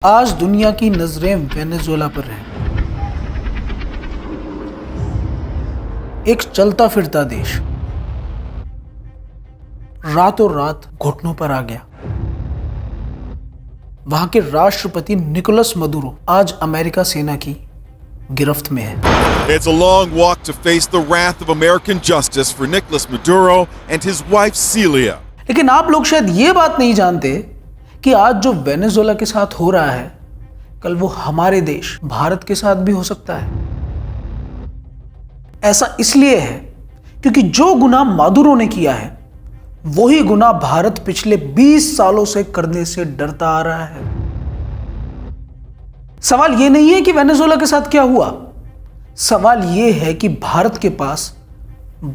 आज दुनिया की नजरें वेनेजुएला पर हैं। एक चलता फिरता देश रातों रात घुटनों पर आ गया। वहां के राष्ट्रपति निकोलस मदुरो आज अमेरिका सेना की गिरफ्त में है। It's a long walk to face the wrath of American justice for Nicolas Maduro and his wife Celia. लेकिन आप लोग शायद ये बात नहीं जानते कि आज जो वेनेजुएला के साथ हो रहा है, कल वो हमारे देश भारत के साथ भी हो सकता है। ऐसा इसलिए है क्योंकि जो गुनाह मादुरो ने किया है, वही गुनाह भारत पिछले 20 सालों से करने से डरता आ रहा है। सवाल यह नहीं है कि वेनेजुएला के साथ क्या हुआ, सवाल यह है कि भारत के पास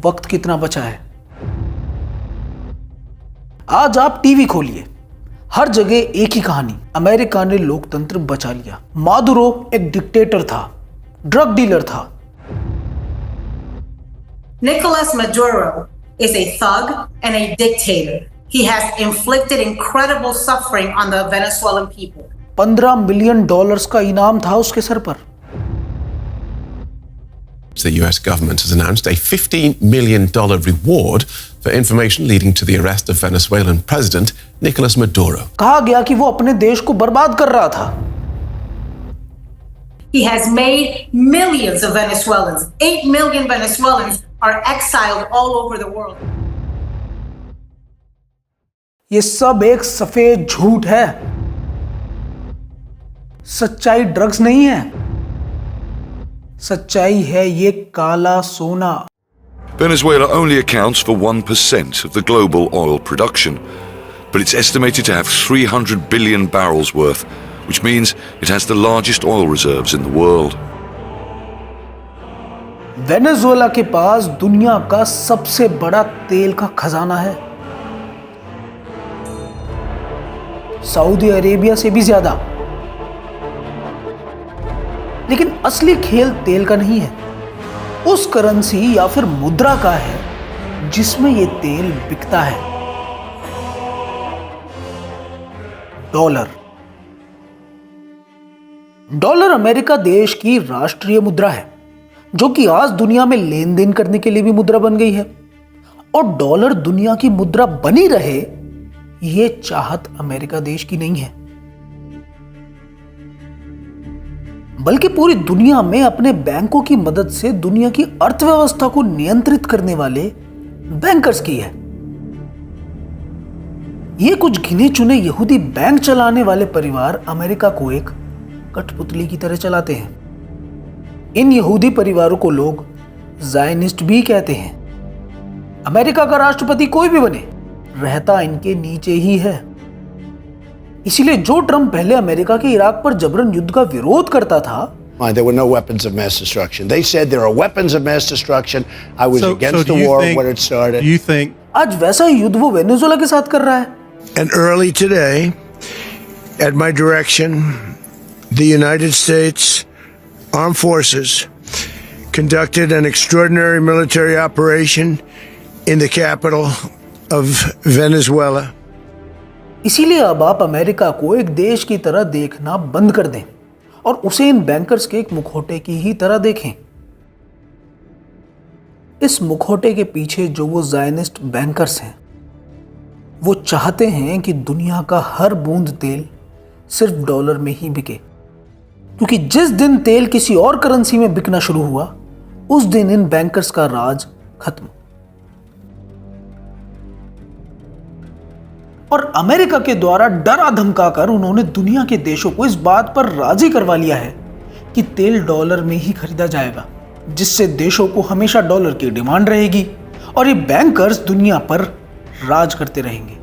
वक्त कितना बचा है। आज आप टीवी खोलिए, हर जगह एक ही कहानी। अमेरिका ने लोकतंत्र बचा लिया। मादुरो एक डिक्टेटर था, ड्रग डीलर था। Nicolas Maduro is a thug and a dictator. He has inflicted incredible suffering on the Venezuelan people. $15 million का इनाम था उसके सर पर। The US government has announced a $15 million reward for information leading to the arrest of Venezuelan President Nicolas Maduro. कहा गया कि वो अपने देश को बर्बाद कर रहा था। He has made millions of Venezuelans, 8 million Venezuelans are exiled all over the world. ये सब एक सफेद झूठ है। सच्चाई ड्रग्स नहीं है, सच्चाई है ये काला सोना। Venezuela only accounts for 1% of the global oil production, but it's estimated to have 300 billion barrels worth, which means it has the largest oil reserves in the world. Venezuela के पास दुनिया का सबसे बड़ा तेल का खजाना है, सऊदी अरेबिया से भी ज्यादा। लेकिन असली खेल तेल का नहीं है, उस करेंसी या फिर मुद्रा का है जिसमें यह तेल बिकता है। डॉलर। डॉलर अमेरिका देश की राष्ट्रीय मुद्रा है, जो कि आज दुनिया में लेन देन करने के लिए भी मुद्रा बन गई है। और डॉलर दुनिया की मुद्रा बनी रहे, यह चाहत अमेरिका देश की नहीं है, बल्कि पूरी दुनिया में अपने बैंकों की मदद से दुनिया की अर्थव्यवस्था को नियंत्रित करने वाले बैंकर्स की है। ये कुछ गिने चुने यहूदी बैंक चलाने वाले परिवार अमेरिका को एक कठपुतली की तरह चलाते हैं। इन यहूदी परिवारों को लोग ज़ायनिस्ट भी कहते हैं। अमेरिका का राष्ट्रपति कोई भी बने, रहता इनके नीचे ही है। इसीलिए जो ट्रंप पहले अमेरिका के इराक पर जबरन युद्ध का विरोध करता था, There were no weapons of mass destruction. They said there are weapons of mass destruction. I was against the war when it started. Do you think आज वैसा ही युद्ध वो वेनेजुएला के साथ कर रहा है। And early today, at my direction, the United States Armed Forces conducted an extraordinary military operation in the capital of Venezuela. इसीलिए अब आप अमेरिका को एक देश की तरह देखना बंद कर दें और उसे इन बैंकर्स के एक मुखौटे की ही तरह देखें। इस मुखौटे के पीछे जो वो ज़ायनिस्ट बैंकर्स हैं, वो चाहते हैं कि दुनिया का हर बूंद तेल सिर्फ डॉलर में ही बिके, क्योंकि जिस दिन तेल किसी और करेंसी में बिकना शुरू हुआ, उस दिन इन बैंकर्स का राज खत्म। और अमेरिका के द्वारा डरा धमकाकर उन्होंने दुनिया के देशों को इस बात पर राजी करवा लिया है कि तेल डॉलर में ही खरीदा जाएगा, जिससे देशों को हमेशा डॉलर की डिमांड रहेगी और ये बैंकर्स दुनिया पर राज करते रहेंगे।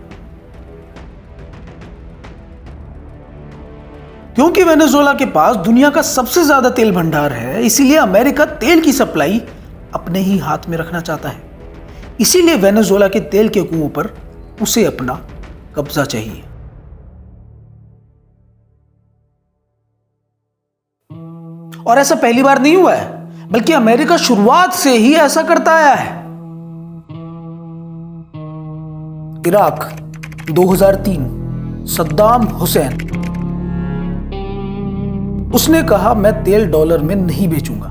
क्योंकि वेनेजुएला के पास दुनिया का सबसे ज्यादा तेल भंडार है, इसीलिए अमेरिका तेल की सप्लाई अपने ही हाथ में रखना चाहता है। इसीलिए वेनेजुएला के तेल के कुओं पर उसे अपना कब्जा चाहिए। और ऐसा पहली बार नहीं हुआ है, बल्कि अमेरिका शुरुआत से ही ऐसा करता आया है। इराक 2003, सद्दाम हुसैन उसने कहा, मैं तेल डॉलर में नहीं बेचूंगा।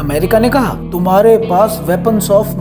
अमेरिका ने कहा, तुम्हारे पास वेपन्स ऑफ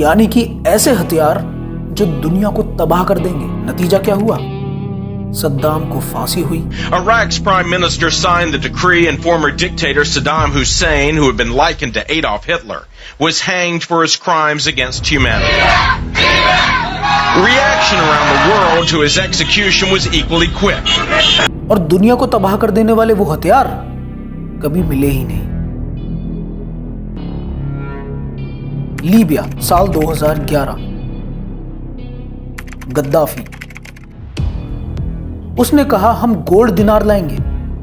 यानी कि ऐसे हथियार जो दुनिया को तबाह कर देंगे। नतीजा क्या हुआ? सद्दाम को फांसी हुई। Iraq's prime minister signed the decree, and former dictator Saddam Hussein, who had been likened to Adolf Hitler, was hanged for his crimes against humanity. Reaction around the world to his execution was equally quick. और दुनिया को तबाह कर देने वाले वो हथियार कभी मिले ही नहीं। लीबिया, साल 2011। गद्दाफी, उसने कहा, हम गोल्ड दिनार लाएंगे।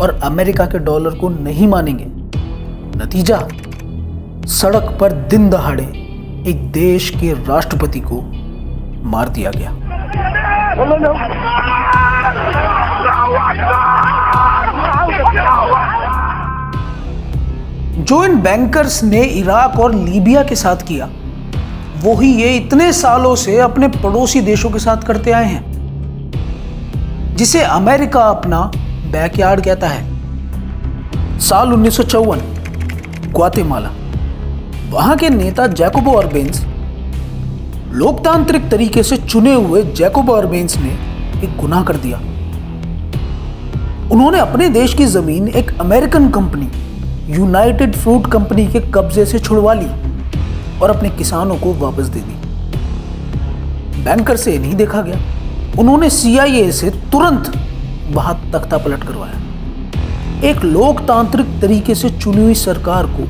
और अमेरिका के डॉलर को नहीं मानेंगे। नतीजा, सड़क पर दिन दहाड़े एक देश के राष्ट्रपति को मार दिया गया। जो इन बैंकर्स ने इराक और लीबिया के साथ किया, वो ही ये इतने सालों से अपने पड़ोसी देशों के साथ करते आए हैं, जिसे अमेरिका अपना बैकयार्ड कहता है। साल 1954, ग्वातेमाला, वहां के नेता जैकोबो अरबेंस, लोकतांत्रिक तरीके से चुने हुए जैकोबो अरबेंस ने एक गुनाह कर दिया। उन्होंने अपने देश की जमीन एक American company, United fruit company के कब्जे से छुड़वा ली और अपने किसानों को वापस दे दी। बैंकर से नहीं देखा गया, उन्होंने CIA से तुरंत वहां तख्ता पलट करवाया। एक लोकतांत्रिक तरीके से चुनी हुई सरकार को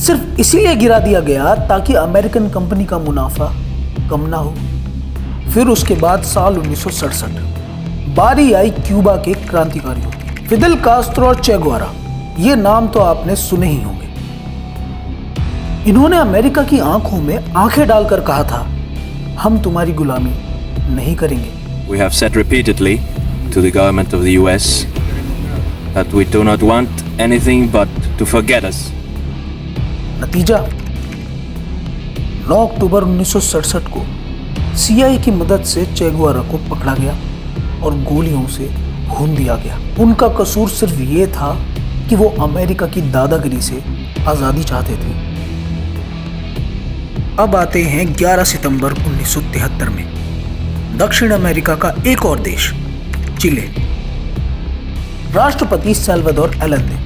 सिर्फ इसीलिए गिरा दिया गया ताकि अमेरिकन कंपनी का मुनाफा कम ना हो। फिर उसके बाद साल 1967 बारी आई क्यूबा के क्रांतिकारियों की। फिदेल कास्त्रो और चे गुएवारा, ये नाम तो आपने सुने ही होंगे। इन्होंने अमेरिका की आंखों में आंखें डालकर कहा था, हम तुम्हारी गुलामी नहीं करेंगे। We have said repeatedly to the government of the US that we do not want anything but to forget us. नतीजा, 9 अक्टूबर 1967 को CIA की मदद से चे गुएवारा को पकड़ा गया और गोलियों से भून दिया गया। उनका कसूर सिर्फ ये था कि वो अमेरिका की दादागिरी से आजादी चाहते थे। अब आते हैं 11 सितंबर 1973 में। दक्षिण अमेरिका का एक और देश, चिले। राष्ट्रपति सैल्वाडोर एलेंदे।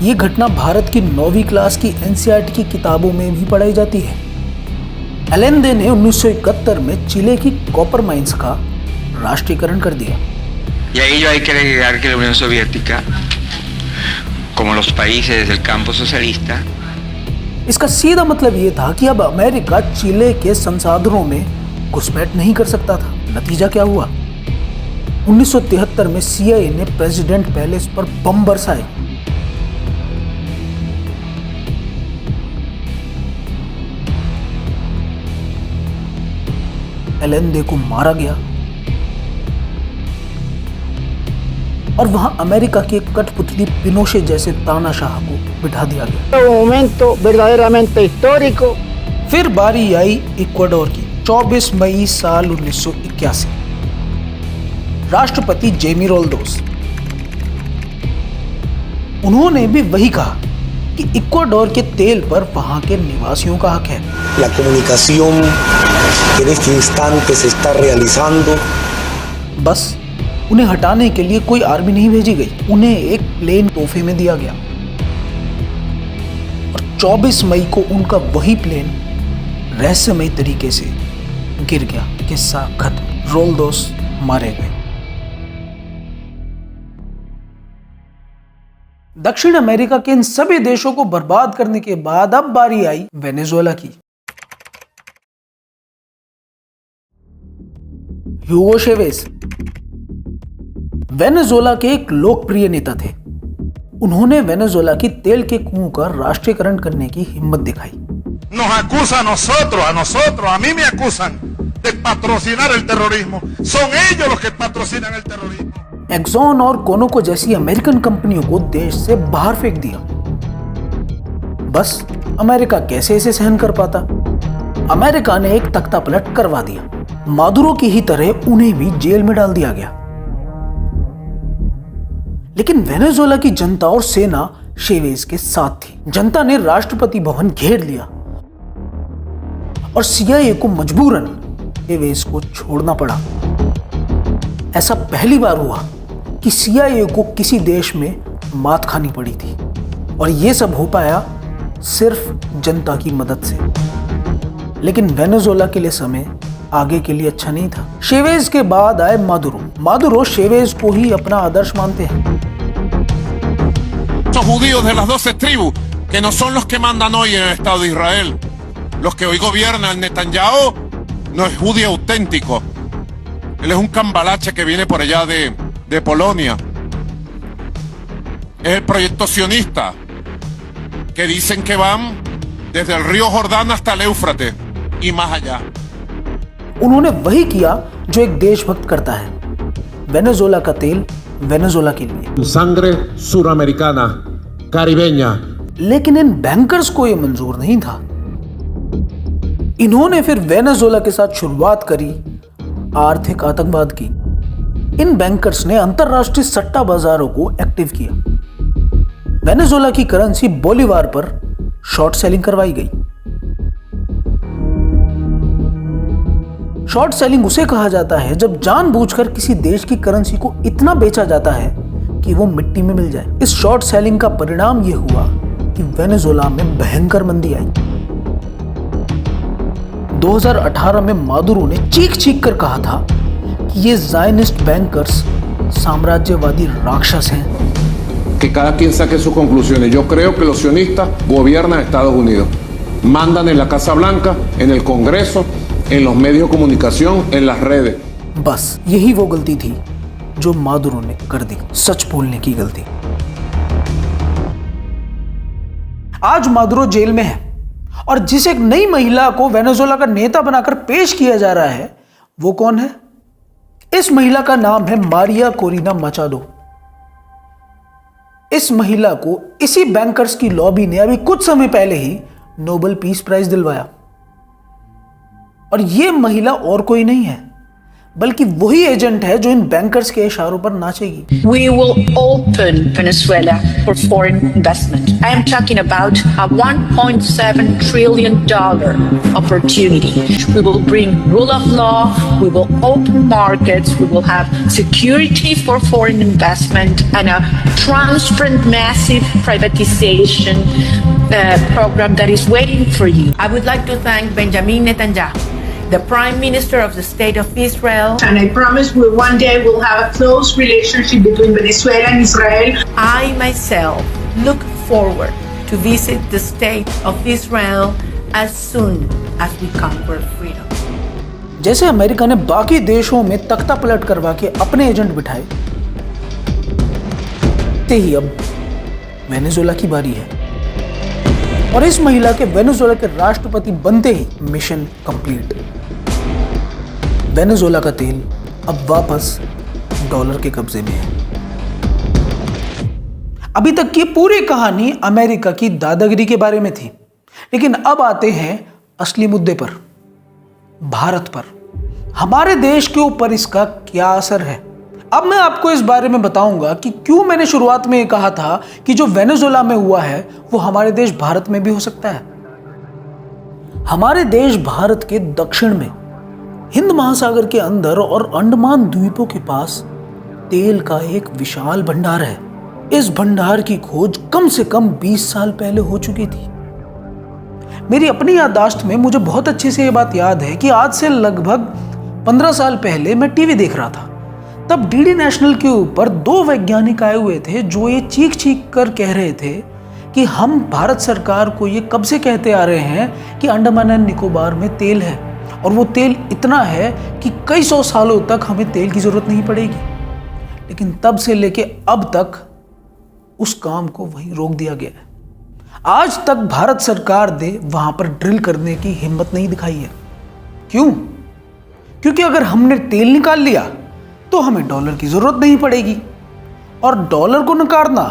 ये घटना भारत की 9वीं क्लास की NCERT की किताबों में भी पढ़ाई जाती है। एलेंदे ने 1971 में चिले की कॉपर माइंस का राष्ट्रीयकरण कर दिया। Y a ello hay que agregar que la Unión Soviética, como los países del campo socialista, इसका सीधा मतलब ये था कि अब अमेरिका चिले के संसाधनों में घुसपैठ नहीं कर सकता था। नतीजा क्या हुआ? 1973 में CIA ने प्रेसिडेंट पैलेस पर बम बरसाए। एलेंदे को मारा गया और वहां अमेरिका की एक कठपुतली पिनोशे जैसे तानाशाह को बिठा दिया गया। momento verdaderamente histórico. फिर बारी आई इक्वाडोर की। 24 मई साल 1981, राष्ट्रपति जेमी रोल्डोस, उन्होंने भी वही कहा कि इक्वाडोर के तेल पर वहां के निवासियों का हक है। La comunicación que en este instante se está realizando. बस उन्हें हटाने के लिए कोई आर्मी नहीं भेजी गई, उन्हें एक प्लेन तोहफे में दिया गया और 24 मई को उनका वही प्लेन रहस्यमयी तरीके से गिर गया। किस्सा खत्म। रोल्डोस मारे गए। दक्षिण अमेरिका के इन सभी देशों को बर्बाद करने के बाद अब बारी आई वेनेजुएला की। ह्यूगो चेवेज वेनेजुएला के एक लोकप्रिय नेता थे। उन्होंने वेनेजुएला की तेल के कुओं का राष्ट्रीयकरण करने की हिम्मत दिखाई। Nos acusa a nosotros, a mí me acusan de patrocinar el terrorismo. Son ellos los que patrocinan el terrorismo. Exxon और कोनोको जैसी अमेरिकन कंपनियों को देश से बाहर फेंक दिया। बस अमेरिका कैसे इसे सहन कर पाता। अमेरिका ने एक तख्ता पलट करवा दिया। मादुरो की ही तरह उन्हें भी जेल में डाल दिया गया। लेकिन वेनेजुएला की जनता और सेना शेवेज के साथ थी। जनता ने राष्ट्रपति भवन घेर लिया और सीआईए को मजबूरन शेवेज को छोड़ना पड़ा। ऐसा पहली बार हुआ कि सीआईए को किसी देश में मात खानी पड़ी थी और यह सब हो पाया सिर्फ जनता की मदद से। लेकिन वेनेजुएला के लिए समय आगे के लिए अच्छा नहीं था। शेवेज के बाद आए मादुरो। मादुरो शेवेज को ही अपना आदर्श मानते हैं। Estos judíos de las 12 tribus, que no son los que mandan hoy en el Estado de Israel. Los que hoy gobiernan Netanyahu no es judío auténtico. Él es un cambalache que viene por allá de Polonia. Es el proyecto sionista, que dicen que van desde el río Jordán hasta el Éufrates y más allá. उन्होंने वही किया जो एक देशभक्त करता है। Venezuela का तेल वेनेजुएला के लिए, sangre suramericana, caribeña। लेकिन इन बैंकर्स को यह मंजूर नहीं था। इन्होंने फिर वेनेजुएला के साथ शुरुआत करी आर्थिक आतंकवाद की। इन बैंकर्स ने अंतरराष्ट्रीय सट्टा बाजारों को एक्टिव किया। वेनेजुएला की करेंसी बोलीवार पर शॉर्ट सेलिंग करवाई गई। शॉर्ट सेलिंग उसे कहा जाता है जब जानबूझकर किसी देश की करेंसी को इतना बेचा जाता है कि वो मिट्टी में मिल जाए। इस शॉर्ट सेलिंग का परिणाम यह हुआ कि वेनेजुएला में भयंकर मंदी आई। 2018 में मादुरो ने चीख कर कहा था कि ये ज़ायनिस्ट बैंकर्स साम्राज्यवादी राक्षस हैं। Que cada quien saque sus conclusiones. Yo creo que los sionistas gobiernan Estados Unidos. Mandan en la Casa Blanca, en el Congreso, en los medios de comunicación, en las redes. बस यही वो गलती थी जो Maduro ने कर दी, सच बोलने की गलती। आज मादुरो जेल में है और जिस एक नई महिला को वेनेजुएला का नेता बनाकर पेश किया जा रहा है वो कौन है? इस महिला का नाम है मारिया कोरिना मचाडो। इस महिला को इसी बैंकर्स की लॉबी ने अभी कुछ समय पहले ही नोबेल पीस प्राइज दिलवाया। और यह महिला और कोई नहीं है बल्कि वही एजेंट है जो इन बैंकर्स के इशारों पर नाचेगी। We will open Venezuela for foreign investment. I am talking about a $1.7 trillion opportunity. We will bring rule of law, we will open markets, we will have security for foreign investment and a transparent massive privatization program that is waiting for you. I would like to thank Benjamin Netanyahu, the Prime Minister of the State of Israel. And I promise we one day will have a close relationship between Venezuela and Israel. I myself look forward to visit the State of Israel as soon as we conquer freedom. जैसे America ने बाकी देशों में तख्ता पलट करवा के अपने एजेंट बिठाए, ते ही अब वेनेजुएला की बारी है और इस महिला के वेनेजुएला के राष्ट्रपति बनते ही मिशन कंप्लीट। वेनेजुएला का तेल अब वापस डॉलर के कब्जे में है। अभी तक की पूरी कहानी अमेरिका की दादागिरी के बारे में थी, लेकिन अब आते हैं असली मुद्दे पर, भारत पर। हमारे देश के ऊपर इसका क्या असर है? अब मैं आपको इस बारे में बताऊंगा कि क्यों मैंने शुरुआत में ये कहा था कि जो वेनेजुएला में हुआ है वो हमारे देश भारत में भी हो सकता है। हमारे देश भारत के दक्षिण में हिंद महासागर के अंदर और अंडमान द्वीपों के पास तेल का एक विशाल भंडार है। इस भंडार की खोज कम से कम 20 साल पहले हो चुकी थी। मेरी अपनी याददाश्त में मुझे बहुत अच्छे से ये बात याद है कि आज से लगभग 15 साल पहले मैं टीवी देख रहा था। तब डीडी नेशनल के ऊपर 2 वैज्ञानिक आए हुए थे जो ये चीख कर कह रहे थे कि हम भारत सरकार को ये कब से कहते आ रहे हैं कि अंडमान एंड निकोबार में तेल है और वो तेल इतना है कि कई 100 सालों तक हमें तेल की जरूरत नहीं पड़ेगी। लेकिन तब से लेके अब तक उस काम को वहीं रोक दिया गया है। आज तक भारत सरकार ने वहां पर ड्रिल करने की हिम्मत नहीं दिखाई है। क्यों? क्योंकि अगर हमने तेल निकाल लिया तो हमें डॉलर की जरूरत नहीं पड़ेगी और डॉलर को नकारना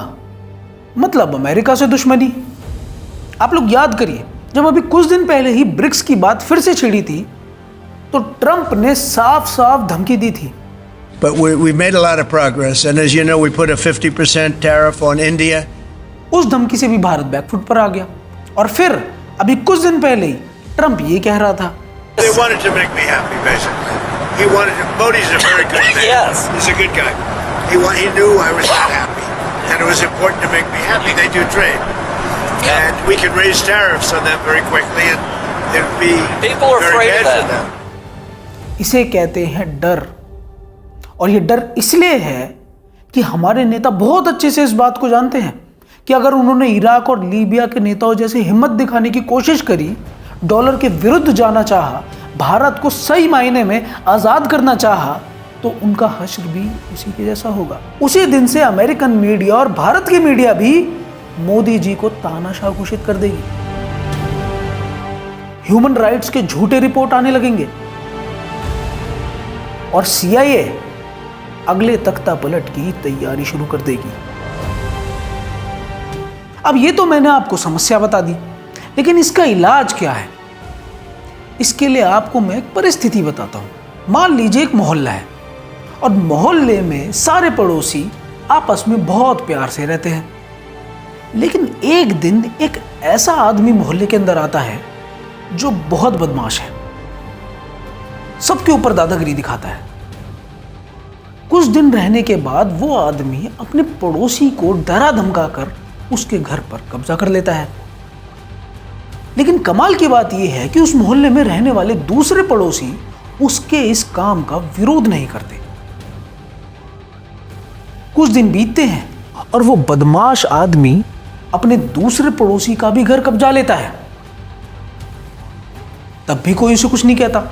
मतलब अमेरिका से दुश्मनी। आप लोग याद करिए, जब अभी कुछ दिन पहले ही ब्रिक्स की बात फिर से छिड़ी थी तो ट्रंप ने साफ साफ धमकी दी थी। But we made a lot of progress, and as you know, we put a 50% tariff on India. उस धमकी से भी भारत बैकफुट पर आ गया और फिर अभी कुछ दिन पहले ही ट्रंप ये कह रहा था, They wanted to make me happy, basically. He wanted to, Modi's a very good man. Yes. He's a good guy. He knew I was not happy, and it was important to make me happy. They do trade, and we can raise tariffs on them very quickly, and it would be very bad for them. इसे कहते हैं डर, और ये डर इसलिए है कि हमारे नेता बहुत अच्छे से इस बात को जानते हैं कि अगर उन्होंने इराक और लीबिया के नेताओं जैसे हिम्मत दिखाने की कोशिश करी, डॉलर के विरुद्ध जाना चाहा, भारत को सही मायने में आज़ाद करना चाहा, तो उनका हश्र भी उसी के जैसा होगा। उसी दिन से अमेरिकन मीडिया और भारत की मीडिया भी मोदी जी को तानाशाह घोषित कर देगी। ह्यूमन राइट्स के झूठे रिपोर्ट आने लगेंगे और CIA अगले तख्ता पलट की तैयारी शुरू कर देगी। अब ये तो मैंने आपको समस्या बता दी, लेकिन इसका इलाज क्या है? इसके लिए आपको मैं एक परिस्थिति बताता हूं। मान लीजिए एक मोहल्ला है और मोहल्ले में सारे पड़ोसी आपस में बहुत प्यार से रहते हैं, लेकिन एक दिन एक ऐसा आदमी मोहल्ले के अंदर आता है जो बहुत बदमाश है, सबके ऊपर दादागिरी दिखाता है। कुछ दिन रहने के बाद वो आदमी अपने पड़ोसी को डरा धमका कर उसके घर पर कब्जा कर लेता है। लेकिन कमाल की बात यह है कि उस मोहल्ले में रहने वाले दूसरे पड़ोसी उसके इस काम का विरोध नहीं करते। कुछ दिन बीतते हैं और वो बदमाश आदमी अपने दूसरे पड़ोसी का भी घर कब्जा लेता है, तब भी कोई उसे कुछ नहीं कहता।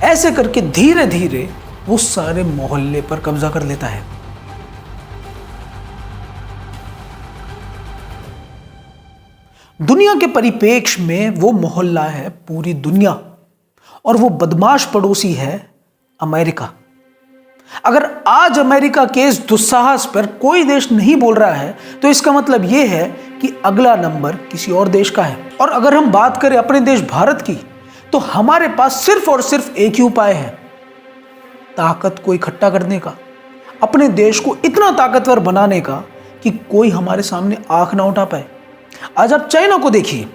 ऐसे करके धीरे धीरे वो सारे मोहल्ले पर कब्जा कर लेता है। दुनिया के परिप्रेक्ष्य में वो मोहल्ला है पूरी दुनिया और वो बदमाश पड़ोसी है अमेरिका। अगर आज अमेरिका के इस दुस्साहस पर कोई देश नहीं बोल रहा है तो इसका मतलब यह है कि अगला नंबर किसी और देश का है। और अगर हम बात करें अपने देश भारत की, तो हमारे पास सिर्फ और सिर्फ एक ही उपाय है, ताकत को इकट्ठा करने का, अपने देश को इतना ताकतवर बनाने का कि कोई हमारे सामने आंख ना उठा पाए। आज आप चाइना को देखिए,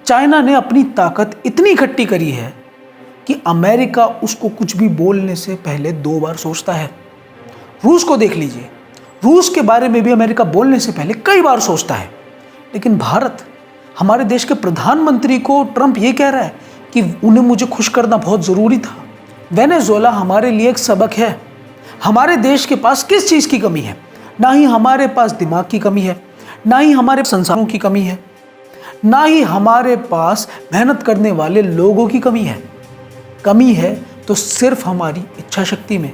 चाइना ने अपनी ताकत इतनी इकट्ठी करी है कि अमेरिका उसको कुछ भी बोलने से पहले 2 बार सोचता है। रूस को देख लीजिए, रूस के बारे में भी अमेरिका बोलने से पहले कई बार सोचता है। लेकिन भारत, हमारे देश के प्रधानमंत्री को ट्रंप ये कह रहा है कि उन्हें मुझे खुश करना बहुत ज़रूरी था। वेनेजुएला हमारे लिए एक सबक है। हमारे देश के पास किस चीज़ की कमी है? ना ही हमारे पास दिमाग की कमी है, ना ही हमारे संसारों की कमी है, ना ही हमारे पास मेहनत करने वाले लोगों की कमी है। कमी है तो सिर्फ हमारी इच्छा शक्ति में।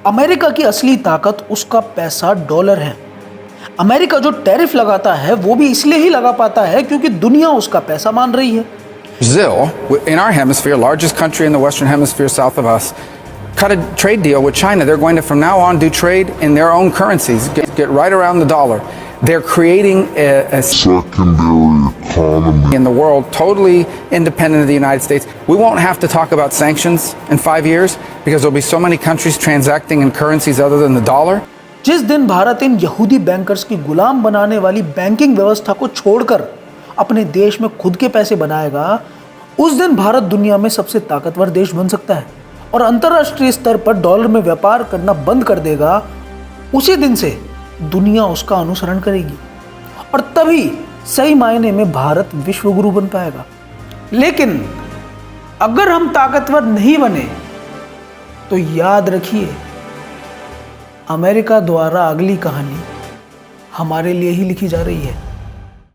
अमेरिका की असली ताकत उसका पैसा डॉलर है। अमेरिका जो टैरिफ लगाता है वो भी इसलिए ही लगा पाता है क्योंकि दुनिया उसका पैसा मान रही है। Brazil, in our hemisphere, largest country in the Western Hemisphere south of us, cut a trade deal with China. They're going to, from now on, do trade in their own currencies, get right around the dollar. They're creating a secondary economy in the world, totally independent of the United States. We won't have to talk about sanctions in 5 years because there'll be so many countries transacting in currencies other than the dollar. जिस दिन भारत इन यहूदी bankers की गुलाम बनाने वाली banking व्यवस्था को छोड़कर अपने देश में खुद के पैसे बनाएगा, उस दिन भारत दुनिया में सबसे ताकतवर देश बन सकता है और अंतर्राष्ट्रीय स्तर पर डॉलर में व्यापार करना बंद कर देगा। उसी दिन से दुनिया उसका अनुसरण करेगी और तभी सही मायने में भारत विश्वगुरु बन पाएगा। लेकिन अगर हम ताकतवर नहीं बने तो याद रखिए, अमेरिका द्वारा अगली कहानी हमारे लिए ही लिखी जा रही है।